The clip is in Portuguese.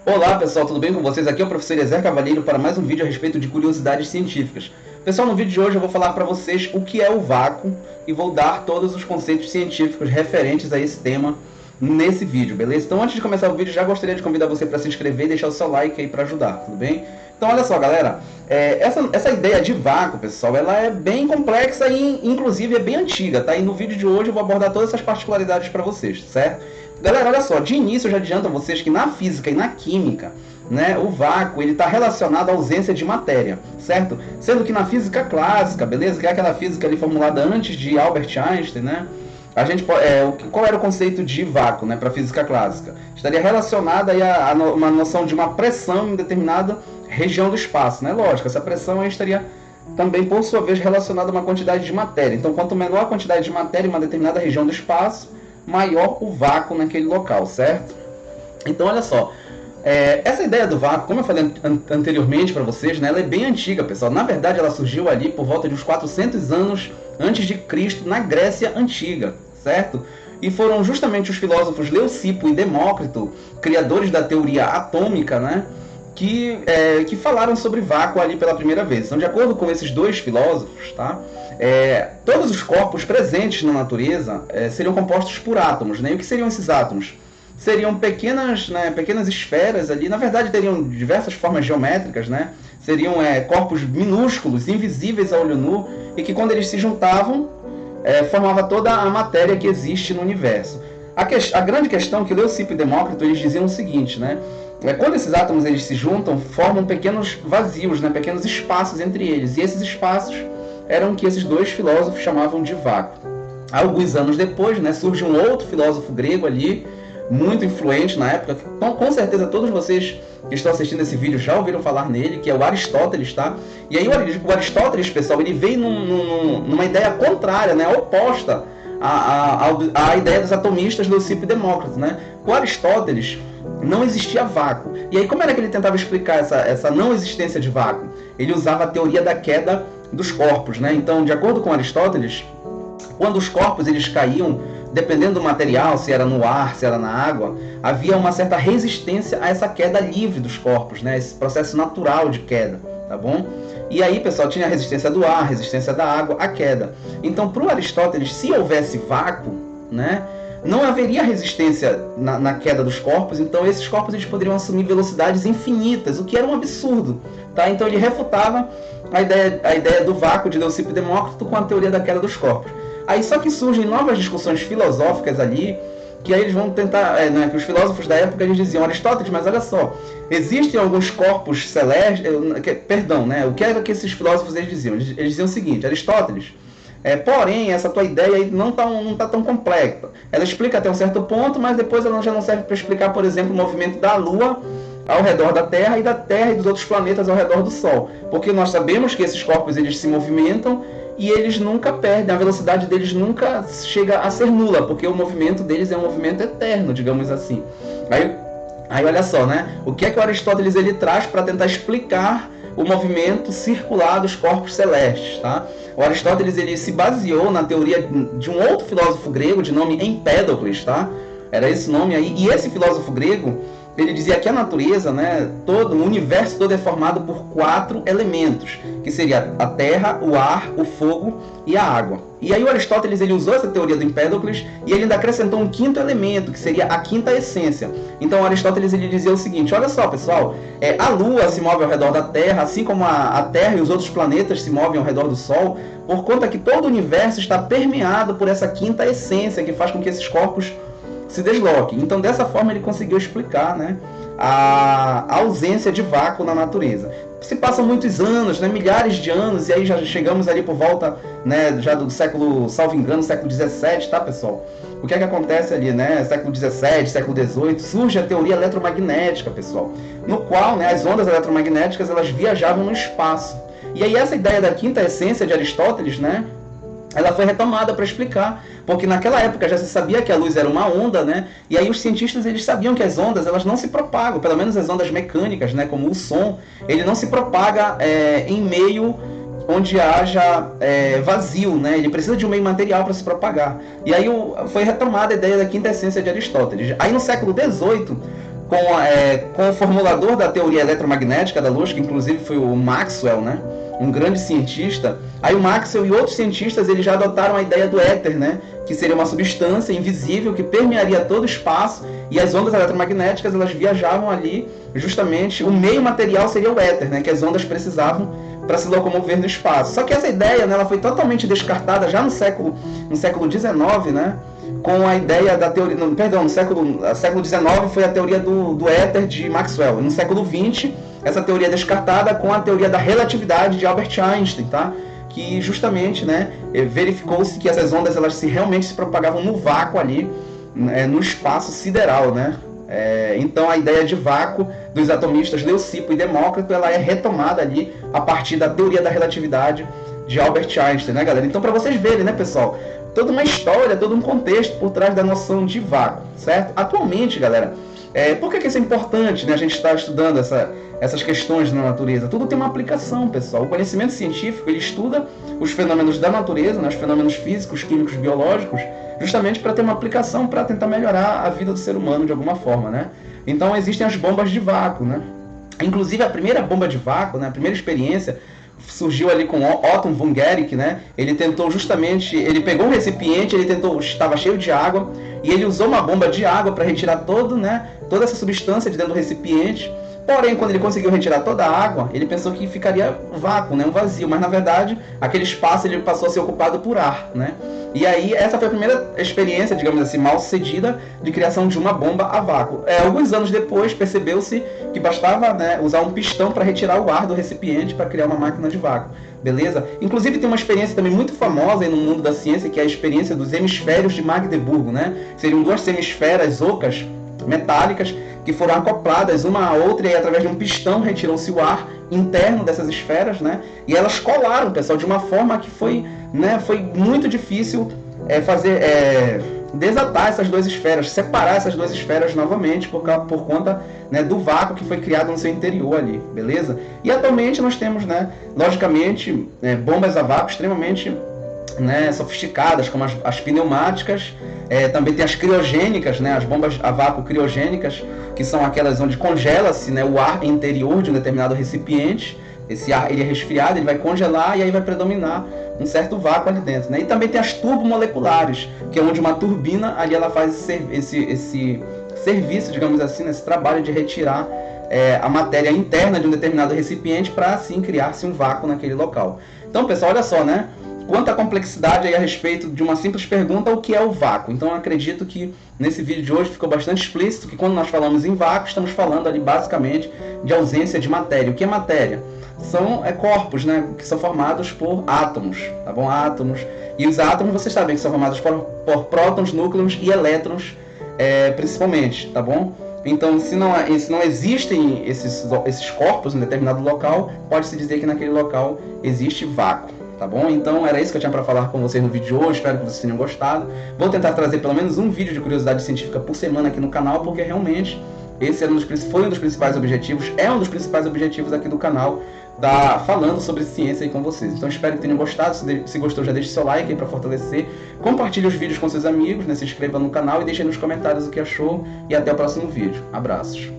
Olá pessoal, tudo bem com vocês? Aqui é o professor Eliezer Cavalheiro para mais um vídeo a respeito de curiosidades científicas. Pessoal, no vídeo de hoje eu vou falar para vocês o que é o vácuo e vou dar todos os conceitos científicos referentes a esse tema nesse vídeo, beleza? Então antes de começar o vídeo, já gostaria de convidar você para se inscrever e deixar o seu like aí para ajudar, tudo bem? Então olha só galera, essa ideia de vácuo, pessoal, ela é bem complexa e inclusive é bem antiga, tá? E no vídeo de hoje eu vou abordar todas essas particularidades para vocês, certo? Galera, olha só, de início eu já adianto a vocês que na física e na química, né, o vácuo ele está relacionado à ausência de matéria, certo? Sendo que na física clássica, beleza? Que é aquela física ali formulada antes de Albert Einstein, né? A gente, qual era o conceito de vácuo, né, para a física clássica? Estaria relacionada aí a uma noção de uma pressão em determinada região do espaço, né? Lógico, essa pressão aí estaria também, por sua vez, relacionada a uma quantidade de matéria. Então, quanto menor a quantidade de matéria em uma determinada região do espaço, maior o vácuo naquele local, certo? Então, olha só, essa ideia do vácuo, como eu falei anteriormente para vocês, né, ela é bem antiga, pessoal. Na verdade, ela surgiu ali por volta de uns 400 anos antes de Cristo, na Grécia Antiga, certo? E foram justamente os filósofos Leucipo e Demócrito, criadores da teoria atômica, né, que falaram sobre vácuo ali pela primeira vez. Então, de acordo com esses dois filósofos, tá? Todos os corpos presentes na natureza seriam compostos por átomos, né? E o que seriam esses átomos? Seriam pequenas esferas ali, na verdade teriam diversas formas geométricas, né? Seriam corpos minúsculos, invisíveis a olho nu, e que quando eles se juntavam, formava toda a matéria que existe no universo. A grande questão é que Leucipo e Demócrito eles diziam o seguinte, né? Quando esses átomos eles se juntam, formam pequenos vazios, né? Pequenos espaços entre eles, e esses espaços eram o que esses dois filósofos chamavam de vácuo. Alguns anos depois, né, surge um outro filósofo grego ali, muito influente na época, então, com certeza todos vocês que estão assistindo esse vídeo já ouviram falar nele, que é o Aristóteles, tá? E aí o Aristóteles, pessoal, ele veio numa ideia contrária, né, oposta à ideia dos atomistas Leucipo e Demócrito, né? Com Aristóteles não existia vácuo. E aí como era que ele tentava explicar essa não existência de vácuo? Ele usava a teoria da queda dos corpos, né? Então, de acordo com Aristóteles, quando os corpos eles caíam, dependendo do material, se era no ar, se era na água, havia uma certa resistência a essa queda livre dos corpos, né? Esse processo natural de queda, tá bom? E aí, pessoal, tinha a resistência do ar, a resistência da água, a queda. Então, para o Aristóteles, se houvesse vácuo, né, não haveria resistência na queda dos corpos, então esses corpos eles poderiam assumir velocidades infinitas, o que era um absurdo, tá? Então ele refutava a ideia do vácuo de Leucipo e Demócrito com a teoria da queda dos corpos. Aí só que surgem novas discussões filosóficas ali, que aí eles vão tentar, que os filósofos da época eles diziam, Aristóteles, mas olha só, existem alguns corpos celestes, né, o que era que esses filósofos eles diziam? Eles diziam o seguinte, Aristóteles, porém, essa tua ideia aí não está tão complexa. Ela explica até um certo ponto, mas depois ela já não serve para explicar, por exemplo, o movimento da Lua ao redor da Terra e dos outros planetas ao redor do Sol. Porque nós sabemos que esses corpos eles se movimentam e eles nunca perdem, a velocidade deles nunca chega a ser nula, porque o movimento deles é um movimento eterno, digamos assim. Aí olha só, né? O que é que o Aristóteles ele traz para tentar explicar o movimento circular dos corpos celestes, tá? O Aristóteles ele se baseou na teoria de um outro filósofo grego de nome Empédocles, tá? Era esse nome aí. E esse filósofo grego, ele dizia que a natureza, né, o universo todo é formado por 4 elementos, que seria a terra, o ar, o fogo e a água. E aí o Aristóteles ele usou essa teoria do Empédocles e ele ainda acrescentou um 5º elemento, que seria a 5ª essência. Então o Aristóteles ele dizia o seguinte, olha só pessoal, a Lua se move ao redor da Terra, assim como a Terra e os outros planetas se movem ao redor do Sol, por conta que todo o universo está permeado por essa 5ª essência, que faz com que esses corpos se desloquem. Então dessa forma ele conseguiu explicar, né, a ausência de vácuo na natureza. Se passam muitos anos, né, milhares de anos, e aí já chegamos ali por volta, né, já do século, salvo engano, século 17, tá pessoal? O que é que acontece ali, né, século 17, século 18, surge a teoria eletromagnética, pessoal, no qual, né, as ondas eletromagnéticas elas viajavam no espaço. E aí essa ideia da 5ª essência de Aristóteles, né, ela foi retomada para explicar, porque naquela época já se sabia que a luz era uma onda, né? E aí os cientistas eles sabiam que as ondas elas não se propagam, pelo menos as ondas mecânicas, né? Como o som, ele não se propaga em meio onde haja vazio, né? Ele precisa de um meio material para se propagar. E aí foi retomada a ideia da 5ª essência de Aristóteles. Aí no século XVIII com o formulador da teoria eletromagnética da luz, que inclusive foi o Maxwell, né? Um grande cientista. Aí o Maxwell e outros cientistas eles já adotaram a ideia do éter, né? Que seria uma substância invisível que permearia todo o espaço, e as ondas eletromagnéticas elas viajavam ali, justamente o meio material seria o éter, né? Que as ondas precisavam para se locomover no espaço. Só que essa ideia, né, ela foi totalmente descartada já no século XIX, né? Com a ideia da teoria, no século XIX foi a teoria do éter de Maxwell. No século XX, essa teoria é descartada com a teoria da relatividade de Albert Einstein, tá? Que justamente, né, verificou-se que essas ondas elas realmente se propagavam no vácuo ali, no espaço sideral, né? Então a ideia de vácuo dos atomistas Leucipo e Demócrito ela é retomada ali a partir da teoria da relatividade de Albert Einstein, né, galera? Então, para vocês verem, né, pessoal, toda uma história, todo um contexto por trás da noção de vácuo, certo? Atualmente, galera, por que isso é importante, né? A gente está estudando essas questões na natureza. Tudo tem uma aplicação, pessoal. O conhecimento científico ele estuda os fenômenos da natureza, né? Os fenômenos físicos, químicos, biológicos, justamente para ter uma aplicação, para tentar melhorar a vida do ser humano de alguma forma, né? Então existem as bombas de vácuo, né? Inclusive a primeira bomba de vácuo, né? A primeira experiência surgiu ali com Otto von Guericke, né? Ele tentou justamente, ele pegou um recipiente, estava cheio de água e ele usou uma bomba de água para retirar toda essa substância de dentro do recipiente. Porém, quando ele conseguiu retirar toda a água, ele pensou que ficaria vácuo, né? Um vazio, mas na verdade aquele espaço ele passou a ser ocupado por ar, né? E aí essa foi a primeira experiência, digamos assim, mal sucedida de criação de uma bomba a vácuo. Alguns anos depois percebeu-se que bastava, né, usar um pistão para retirar o ar do recipiente para criar uma máquina de vácuo, beleza? Inclusive tem uma experiência também muito famosa aí no mundo da ciência, que é a experiência dos hemisférios de Magdeburgo, né? Seriam duas semisferas ocas metálicas que foram acopladas uma à outra e através de um pistão retirou-se o ar interno dessas esferas, né? E elas colaram, pessoal, de uma forma que foi muito difícil desatar essas duas esferas, separar essas duas esferas novamente por conta, né, do vácuo que foi criado no seu interior ali, beleza? E atualmente nós temos, né, logicamente, bombas a vácuo extremamente, né, sofisticadas, como as pneumáticas, também tem as criogênicas, né, as bombas a vácuo criogênicas, que são aquelas onde congela-se, né, o ar interior de um determinado recipiente. Esse ar ele é resfriado, ele vai congelar e aí vai predominar um certo vácuo ali dentro, né? E também tem as turbomoleculares, que é onde uma turbina ali ela faz esse serviço, digamos assim, esse trabalho de retirar a matéria interna de um determinado recipiente para assim criar-se um vácuo naquele local. Então, pessoal, olha só, né? Quanta complexidade aí a respeito de uma simples pergunta, o que é o vácuo? Então eu acredito que nesse vídeo de hoje ficou bastante explícito que quando nós falamos em vácuo, estamos falando ali basicamente de ausência de matéria. O que é matéria? São corpos, né, que são formados por átomos, tá bom? Átomos. E os átomos, vocês sabem que são formados por prótons, núcleos e elétrons, principalmente, tá bom? Então, se não existem esses corpos em determinado local, pode-se dizer que naquele local existe vácuo. Tá bom? Então era isso que eu tinha para falar com vocês no vídeo de hoje, espero que vocês tenham gostado. Vou tentar trazer pelo menos um vídeo de curiosidade científica por semana aqui no canal, porque realmente esse foi um dos principais objetivos, é um dos principais objetivos aqui do canal, falando sobre ciência aí com vocês. Então espero que tenham gostado, se gostou já deixe seu like aí para fortalecer, compartilhe os vídeos com seus amigos, né? Se inscreva no canal e deixe aí nos comentários o que achou e até o próximo vídeo. Abraços!